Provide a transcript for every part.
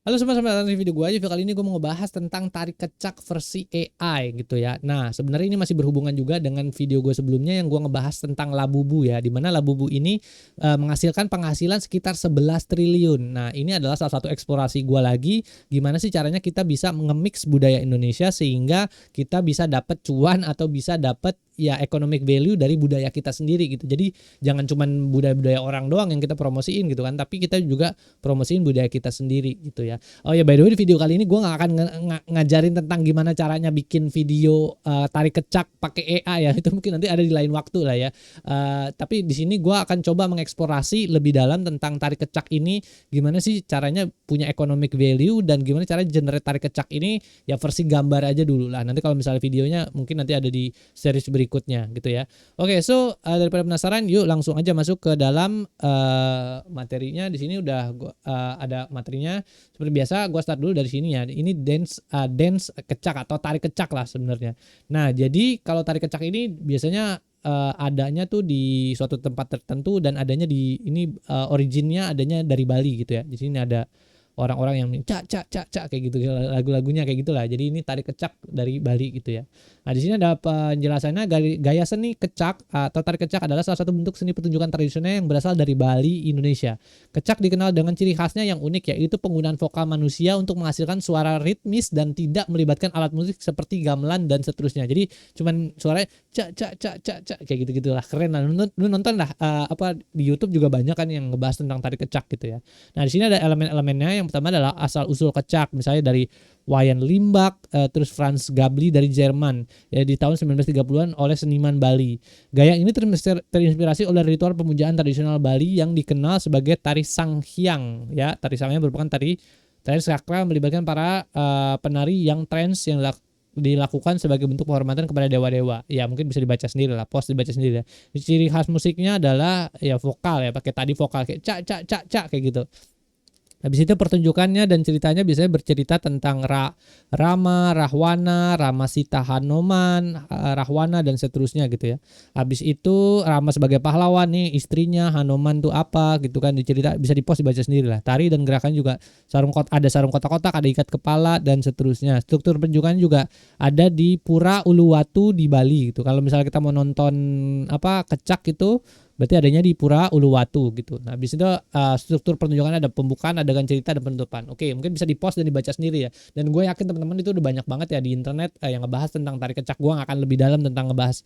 Halo semua, selamat datang di video gue aja. Video kali ini gue mau ngebahas tentang tarik kecak versi AI gitu ya. Nah, sebenarnya ini masih berhubungan juga dengan video gue sebelumnya yang gue ngebahas tentang Labubu ya. Dimana Labubu ini menghasilkan penghasilan sekitar 11 triliun. Nah, ini adalah salah satu eksplorasi gue lagi. Gimana sih caranya kita bisa nge-mix budaya Indonesia sehingga kita bisa dapat cuan atau bisa dapat ya economic value dari budaya kita sendiri gitu. Jadi jangan cuman budaya-budaya orang doang yang kita promosiin gitu kan, tapi kita juga promosiin budaya kita sendiri gitu ya. Oh ya, by the way, di video kali ini gue nggak akan ngajarin tentang gimana caranya bikin video tarik kecak pakai AI ya. Itu mungkin nanti ada di lain waktu lah ya. Tapi di sini gue akan coba mengeksplorasi lebih dalam tentang tarik kecak ini, gimana sih caranya punya economic value dan gimana cara generate tarik kecak ini ya versi gambar aja dulu lah. Nanti kalau misalnya videonya mungkin nanti ada di series berikutnya gitu ya. Oke, so daripada penasaran, yuk langsung aja masuk ke dalam materinya. Di sini udah ada materinya. Seperti biasa, gue start dulu dari sini ya. Ini dance kecak atau tarik kecak lah sebenarnya. Nah, jadi kalau tarik kecak ini biasanya adanya tuh di suatu tempat tertentu dan adanya di ini originnya adanya dari Bali gitu ya. Di sini ada orang-orang yang cak kayak gitu, lagu-lagunya kayak gitulah. Jadi ini tarik kecak dari Bali gitu ya. Nah, di sini ada penjelasannya, gaya seni kecak atau tarik kecak adalah salah satu bentuk seni pertunjukan tradisional yang berasal dari Bali, Indonesia. Kecak dikenal dengan ciri khasnya yang unik, yaitu penggunaan vokal manusia untuk menghasilkan suara ritmis dan tidak melibatkan alat musik seperti gamelan dan seterusnya. Jadi cuman suaranya cak kayak gitu-gitulah. Keren lah. Lu nonton lah apa di YouTube juga banyak kan yang ngebahas tentang tarik kecak gitu ya. Nah, di sini ada elemen-elemennya. Yang pertama adalah asal usul kecak, misalnya dari Wayan Limbak, terus Franz Gabli dari Jerman ya di tahun 1930-an oleh seniman Bali. Gaya ini terinspirasi oleh ritual pemujaan tradisional Bali yang dikenal sebagai tari Sanghyang ya. Tari Sanghyang merupakan tari sakral melibatkan para penari yang trans yang dilakukan sebagai bentuk penghormatan kepada dewa-dewa. Ya mungkin bisa dibaca sendiri lah, post dibaca sendiri ya. Ciri khas musiknya adalah ya vokal ya, pakai tadi vokal kayak cak kayak gitu. Habis itu pertunjukannya dan ceritanya biasanya bercerita tentang Rama, Rahwana, Rama Sita Hanoman, Rahwana dan seterusnya gitu ya. Habis itu Rama sebagai pahlawan nih, istrinya Hanoman tuh apa gitu kan, dicerita, bisa dipost dibaca sendiri lah. Tari dan gerakan juga ada sarung kotak-kotak, ada ikat kepala dan seterusnya. Struktur pertunjukan juga ada di Pura Uluwatu di Bali gitu. Kalau misalnya kita mau nonton apa kecak itu berarti adanya di Pura Uluwatu gitu. Nah, habis itu struktur pertunjukan ada pembukaan, adegan cerita, dan penutupan. Oke, mungkin bisa di-post dan dibaca sendiri ya. Dan gue yakin teman-teman itu udah banyak banget ya di internet yang ngebahas tentang tari kecak. Gue gak akan lebih dalam tentang ngebahas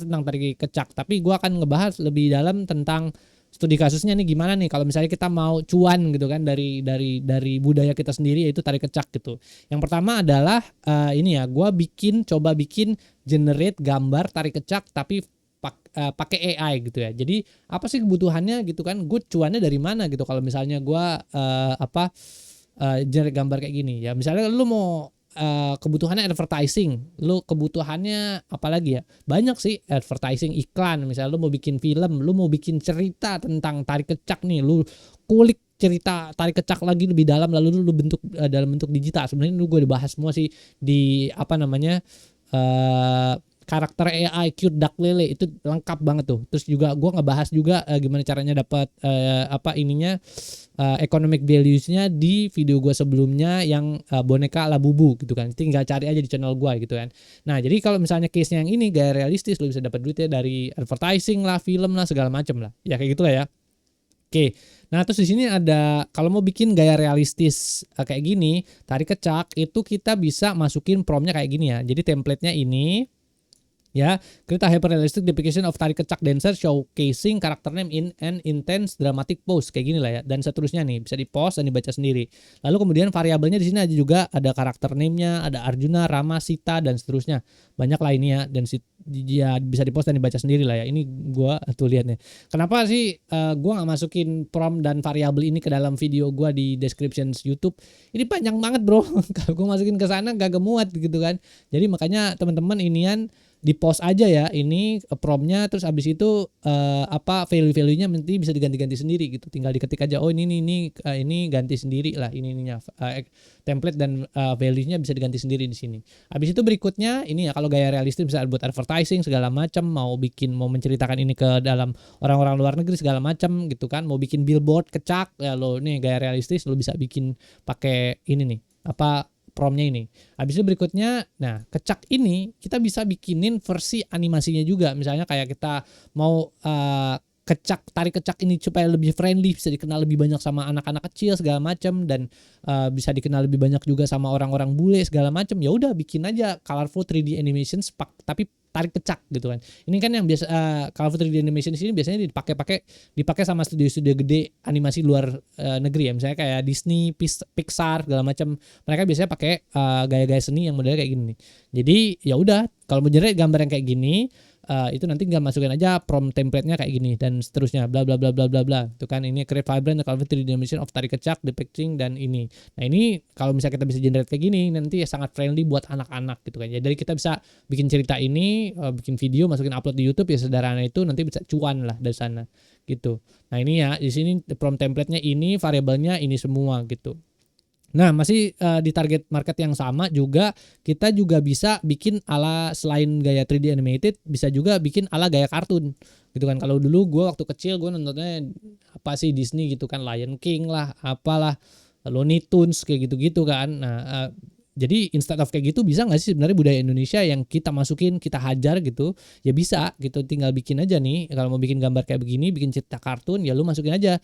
tentang tari kecak, tapi gue akan ngebahas lebih dalam tentang studi kasusnya nih, gimana nih kalau misalnya kita mau cuan gitu kan dari budaya kita sendiri, yaitu tari kecak gitu. Yang pertama adalah ini ya, gue coba bikin generate gambar tari kecak tapi pakai AI gitu ya. Jadi apa sih kebutuhannya gitu kan? Gue cuannya dari mana gitu kalau misalnya gue generate gambar kayak gini ya. Misalnya lu mau kebutuhannya advertising, lu kebutuhannya apa lagi ya? Banyak sih, advertising, iklan. Misalnya lu mau bikin film, lu mau bikin cerita tentang tari kecak nih, lu kulik cerita tari kecak lagi lebih dalam, lalu lu bentuk dalam bentuk digital. Sebenarnya lu gue dibahas semua sih di apa namanya karakter AI cute duck lele, itu lengkap banget tuh. Terus juga gue ngebahas juga gimana caranya dapat economic values-nya di video gue sebelumnya yang boneka Labubu gitu kan. Tinggal cari aja di channel gue gitu kan. Nah, jadi kalau misalnya case-nya yang ini gaya realistis, lo bisa dapat duitnya dari advertising lah, film lah, segala macam lah. Ya kayak gitulah ya. Oke. Nah, terus di sini ada kalau mau bikin gaya realistis kayak gini, tarik kecak itu kita bisa masukin prompt-nya kayak gini ya. Jadi template-nya ini ya, create a hyper-realistic depiction of tari kecak dancer showcasing character name in an intense dramatic pose kayak gini lah ya, dan seterusnya nih, bisa di-post dan dibaca sendiri. Lalu kemudian variabelnya di sini juga ada karakter name-nya, ada Arjuna, Rama, Sita dan seterusnya. Banyak lah ini ya, dan ya bisa di-post dan dibaca sendiri lah ya. Ini gua tuh lihat nih. Kenapa sih gua nggak masukin prompt dan variabel ini ke dalam video gua di description YouTube? Ini panjang banget, bro. Kalau gua masukin ke sana gak muat gitu kan. Jadi makanya teman-teman inian di post aja ya ini promptnya, terus abis itu value-nya nanti bisa diganti-ganti sendiri gitu, tinggal diketik aja ini ganti sendiri lah ininya template dan value-nya bisa diganti sendiri di sini. Habis itu berikutnya ini ya kalau gaya realistis bisa buat advertising segala macam, mau menceritakan ini ke dalam orang-orang luar negeri segala macam gitu kan, mau bikin billboard kecak ya lo nih gaya realistis lo bisa bikin pakai ini nih promptnya ini. Habis itu berikutnya, nah kecak ini kita bisa bikinin versi animasinya juga. Misalnya kayak kita mau tarik kecak ini supaya lebih friendly, bisa dikenal lebih banyak sama anak-anak kecil segala macam, dan bisa dikenal lebih banyak juga sama orang-orang bule segala macam. Ya udah bikin aja colorful 3D animations tapi tarik kecak gitu kan. Ini kan yang biasa colorful 3D animation di sini biasanya dipakai sama studio-studio gede animasi luar negeri ya. Misalnya kayak Disney, Pixar segala macam. Mereka biasanya pakai gaya-gaya seni yang modelnya kayak gini. Jadi ya udah kalau mau generate gambar yang kayak gini itu nanti tinggal masukin aja prompt template-nya kayak gini dan seterusnya bla bla bla bla bla bla. Itu kan ini create vibrant colorful 3D animation of tarik kecak, depicting dan ini. Nah, ini kalau misalnya kita bisa generate kayak gini nanti ya sangat friendly buat anak-anak gitu kan. Jadi kita bisa bikin cerita ini, bikin video, masukin upload di YouTube ya sederhana itu, nanti bisa cuan lah dari sana gitu. Nah, ini ya di sini prompt template-nya ini, variabelnya ini semua gitu. Nah, masih di target market yang sama juga, kita juga bisa bikin ala selain gaya 3D animated, bisa juga bikin ala gaya kartun gitu kan. Kalau dulu gue waktu kecil gue nontonnya apa sih Disney gitu kan, Lion King lah, apalah, Looney Tunes kayak gitu-gitu kan. Nah, jadi instead of kayak gitu bisa nggak sih sebenarnya budaya Indonesia yang kita masukin, kita hajar gitu? Ya bisa gitu, tinggal bikin aja nih. Kalau mau bikin gambar kayak begini, bikin cerita kartun, ya lu masukin aja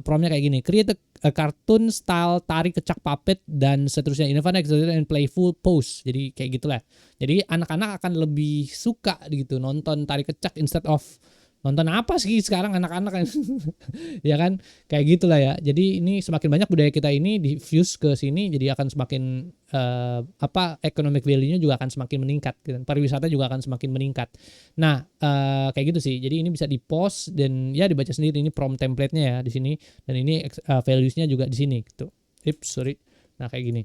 promptnya kayak gini, create a cartoon style tarik kecak puppet dan seterusnya, in a fun, exaggerated and playful pose. Jadi kayak gitulah. Jadi anak-anak akan lebih suka gitu nonton tarik kecak instead of nonton apa sih sekarang anak-anak kan. Ya kan kayak gitulah ya. Jadi ini semakin banyak budaya kita ini diffuse ke sini, jadi akan semakin economic value-nya juga akan semakin meningkat gitu. Pariwisata juga akan semakin meningkat. Nah, kayak gitu sih. Jadi ini bisa di-post dan ya dibaca sendiri, ini prompt template-nya ya di sini, dan ini values-nya juga di sini gitu. Nah, kayak gini.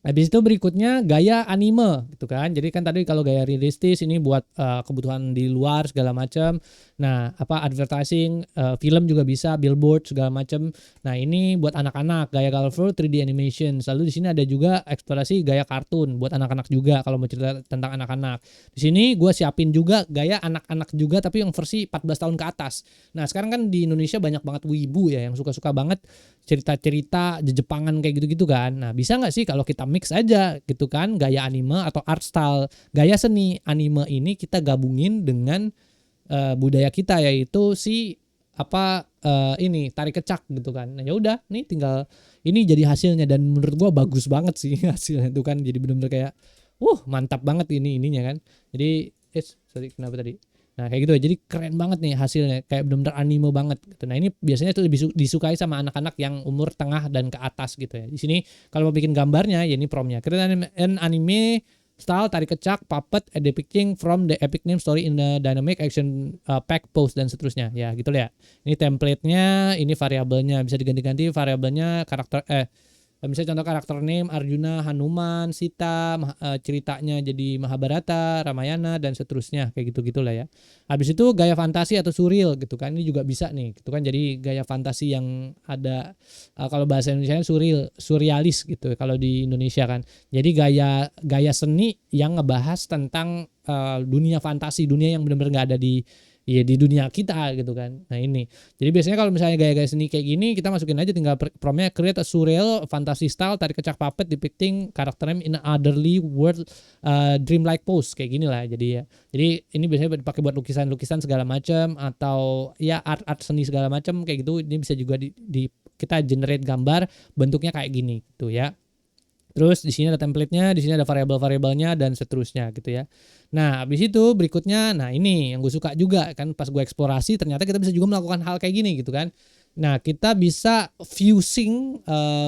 Habis itu berikutnya gaya anime gitu kan. Jadi kan tadi kalau gaya realistis ini buat kebutuhan di luar segala macam. Nah, advertising, film juga bisa, billboard segala macam. Nah, ini buat anak-anak, gaya colorful 3D animation. Lalu di sini ada juga eksplorasi gaya kartun buat anak-anak juga kalau mau cerita tentang anak-anak. Di sini gue siapin juga gaya anak-anak juga tapi yang versi 14 tahun ke atas. Nah, sekarang kan di Indonesia banyak banget wibu ya yang suka-suka banget cerita-cerita Jepangan kayak gitu-gitu kan. Nah, bisa nggak sih kalau kita mix aja gitu kan, gaya anime atau art style, gaya seni anime ini kita gabungin dengan budaya kita, yaitu ini tarik kecak gitu kan. Nah, ya udah nih tinggal ini jadi hasilnya, dan menurut gua bagus banget sih hasilnya itu kan. Jadi benar-benar kayak mantap banget ininya kan. Jadi kenapa tadi? Nah, kayak gitu ya. Jadi keren banget nih hasilnya, kayak benar-benar anime banget gitu. Nah, ini biasanya itu lebih disukai sama anak-anak yang umur tengah dan ke atas gitu ya. Di sini kalau mau bikin gambarnya ya ini promptnya. Create an anime style tarik kecak puppet depicting from the epic name story in the dynamic action pack pose dan seterusnya. Ya, gitu ya. Ini template-nya, ini variabelnya bisa diganti-ganti variabelnya, karakter misalnya contoh karakter name Arjuna, Hanuman, Sita, ceritanya jadi Mahabharata, Ramayana dan seterusnya, kayak gitu-gitulah ya. Habis itu gaya fantasi atau surreal gitu kan, ini juga bisa nih gitu kan. Jadi gaya fantasi yang ada kalau bahasa Indonesia surrealis gitu kalau di Indonesia kan. Jadi gaya seni yang ngebahas tentang dunia fantasi, dunia yang benar-benar nggak ada di dunia kita gitu kan. Nah, ini. Jadi biasanya kalau misalnya gaya-gaya seni kayak gini, kita masukin aja tinggal promptnya create a surreal fantasy style tarik kecak puppet depicting character name in an otherly world dreamlike pose, kayak gini lah jadi ya. Jadi ini biasanya dipakai buat lukisan-lukisan segala macam atau ya art seni segala macam kayak gitu. Ini bisa juga kita generate gambar bentuknya kayak gini gitu ya. Terus di sini ada template-nya, di sini ada variabel-variabelnya dan seterusnya gitu ya. Nah, habis itu berikutnya, nah ini yang gue suka juga kan, pas gue eksplorasi ternyata kita bisa juga melakukan hal kayak gini gitu kan. Nah, kita bisa fusing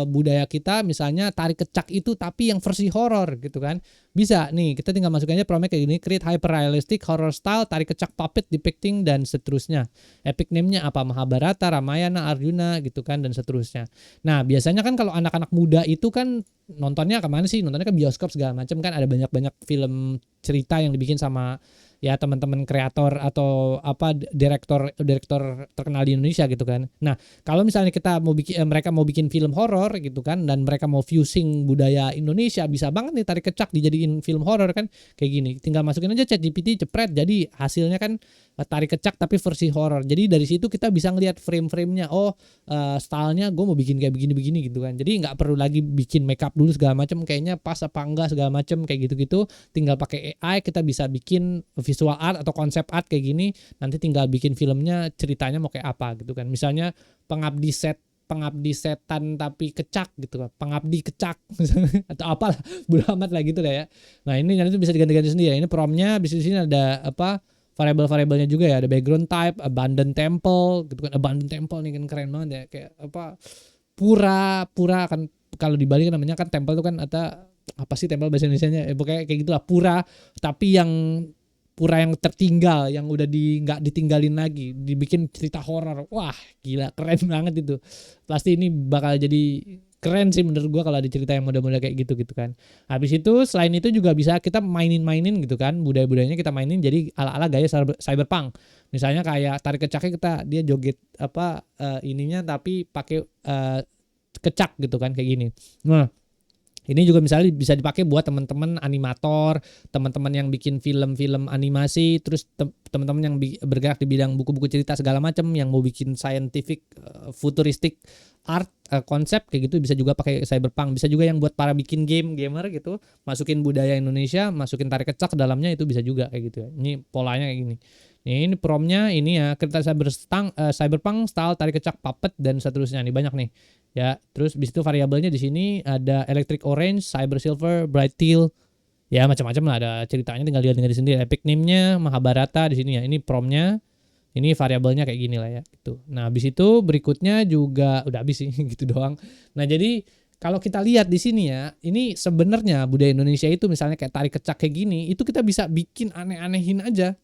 budaya kita, misalnya tari kecak itu tapi yang versi horor gitu kan. Bisa nih, kita tinggal masukin aja prompt kayak gini, create hyper realistic horror style tari kecak puppet depicting dan seterusnya. Epic name-nya apa? Mahabharata, Ramayana, Arjuna gitu kan, dan seterusnya. Nah, biasanya kan kalau anak-anak muda itu kan nontonnya kemana sih? Nontonnya ke bioskop segala macam kan, ada banyak-banyak film cerita yang dibikin sama ya teman-teman kreator atau apa direktor terkenal di Indonesia gitu kan. Nah, kalau misalnya kita mau bikin mereka mau bikin film horor gitu kan, dan mereka mau fusing budaya Indonesia, bisa banget nih tarik kecak dijadiin film horor kan kayak gini. Tinggal masukin aja ChatGPT, cepret, jadi hasilnya kan tarik kecak tapi versi horor. Jadi dari situ kita bisa ngelihat frame-framenya. Oh, stylenya gue mau bikin kayak begini-begini gitu kan. Jadi nggak perlu lagi bikin makeup dulu segala macam, kayaknya pas apa enggak segala macam kayak gitu-gitu. Tinggal pakai AI kita bisa bikin visual art atau konsep art kayak gini, nanti tinggal bikin filmnya, ceritanya mau kayak apa gitu kan. Misalnya pengabdi setan tapi kecak gitu kan, pengabdi kecak atau apalah, bodo amat lah gitu lah ya. Nah, ini nanti bisa diganti-ganti sendiri. Ini promptnya di sini ada apa, variabel-variabelnya juga ya, ada background type, abandoned temple gitu kan. Abandoned temple nih kan keren banget ya, kayak apa, pura kan, kalau di Bali kan namanya kan temple itu kan ada apa sih temple bahasa Indonesianya, pokoknya kayak gitulah, pura tapi yang pura yang tertinggal, yang udah nggak ditinggalin lagi, dibikin cerita horor. Wah, gila, keren banget itu. Pasti ini bakal jadi keren sih menurut gua kalau ada cerita yang model-model kayak gitu kan. Habis itu selain itu juga bisa kita mainin gitu kan, budaya-budayanya kita mainin jadi ala-ala gaya cyberpunk. Misalnya kayak tarik kecaknya dia joget apa ininya tapi pakai kecak gitu kan kayak gini. Nah, ini juga misalnya bisa dipakai buat teman-teman animator, teman-teman yang bikin film-film animasi, terus teman-teman yang bergerak di bidang buku-buku cerita segala macam, yang mau bikin scientific, futuristic art, konsep kayak gitu, bisa juga pakai cyberpunk. Bisa juga yang buat para bikin gamer gitu, masukin budaya Indonesia, masukin tarik kecak ke dalamnya, itu bisa juga kayak gitu ya. Ini polanya kayak gini. Ini promptnya ini ya, kita cyberpunk style tarik kecak puppet dan seterusnya. Nih banyak nih. Ya, terus di situ variabelnya di sini ada electric orange, cyber silver, bright teal. Ya, macam-macam lah, ada ceritanya, tinggal diganti sendiri. Epic name-nya Mahabharata di sini ya. Ini promptnya. Ini variabelnya kayak gini lah ya gitu. Nah, habis itu berikutnya juga udah habis sih gitu doang. Nah, jadi kalau kita lihat di sini ya, ini sebenarnya budaya Indonesia itu misalnya kayak tarik kecak kayak gini, itu kita bisa bikin aneh-anehin aja.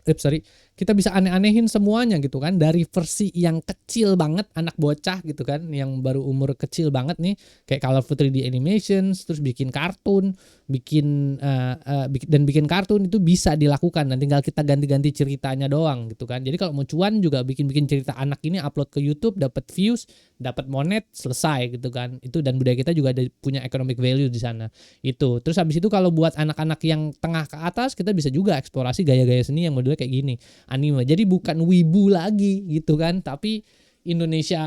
Kita bisa aneh-anehin semuanya gitu kan, dari versi yang kecil banget anak bocah gitu kan, yang baru umur kecil banget nih, kayak colorful 3D animations, terus bikin kartun, bikin kartun itu bisa dilakukan, dan tinggal kita ganti-ganti ceritanya doang gitu kan. Jadi kalau mau cuan juga bikin cerita anak ini, upload ke YouTube, dapat views, dapat monet, selesai gitu kan. Itu, dan budaya kita juga ada punya economic value di sana. Itu. Terus habis itu kalau buat anak-anak yang tengah ke atas, kita bisa juga eksplorasi gaya-gaya seni yang modelnya kayak gini, anime. Jadi bukan wibu lagi gitu kan, tapi Indonesia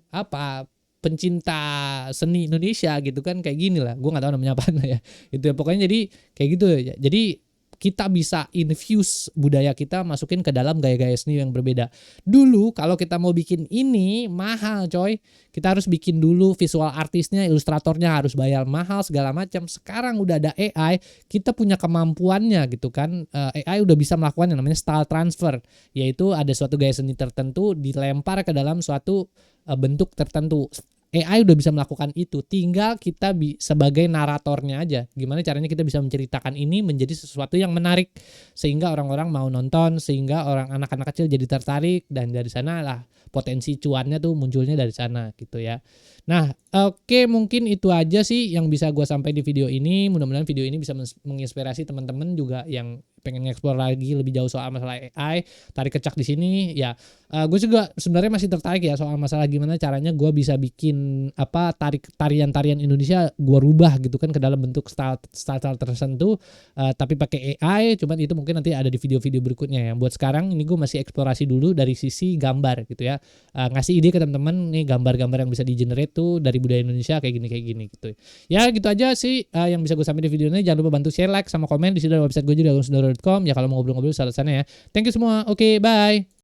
apa, pencinta seni Indonesia gitu kan, kayak gini lah. Gue nggak tahu namanya apa ya. Itu ya, pokoknya jadi kayak gitu ya. Jadi kita bisa infuse budaya kita, masukin ke dalam gaya-gaya seni yang berbeda. Dulu kalau kita mau bikin ini mahal coy, kita harus bikin dulu visual artisnya, ilustratornya harus bayar mahal segala macam. Sekarang udah ada AI, kita punya kemampuannya gitu kan. AI udah bisa melakukan yang namanya style transfer, yaitu ada suatu gaya seni tertentu dilempar ke dalam suatu bentuk tertentu. AI udah bisa melakukan itu, tinggal kita sebagai naratornya aja. Gimana caranya kita bisa menceritakan ini menjadi sesuatu yang menarik, sehingga orang-orang mau nonton, sehingga anak-anak kecil jadi tertarik, dan dari sana lah potensi cuannya tuh munculnya dari sana gitu ya. Nah, oke, mungkin itu aja sih yang bisa gue sampaikan di video ini. Mudah-mudahan video ini bisa menginspirasi teman-teman juga yang pengen nge-explore lagi lebih jauh soal masalah AI, tarik kecak di sini ya. Gue juga sebenarnya masih tertarik ya soal masalah gimana caranya gue bisa bikin apa tarian-tarian Indonesia gue rubah gitu kan ke dalam bentuk style tertentu, tapi pakai AI. Cuman itu mungkin nanti ada di video-video berikutnya ya. Buat sekarang ini gue masih eksplorasi dulu dari sisi gambar gitu ya, ngasih ide ke teman-teman nih, gambar-gambar yang bisa di generate tuh dari budaya Indonesia kayak gini gitu ya. Gitu aja sih yang bisa gue sampaikan di video ini. Jangan lupa bantu share, like, sama komen. Di sini ada website gue juga, agungsundoro.com ya, kalau mau ngobrol-ngobrol salah sana ya. Thank you semua. Oke, bye.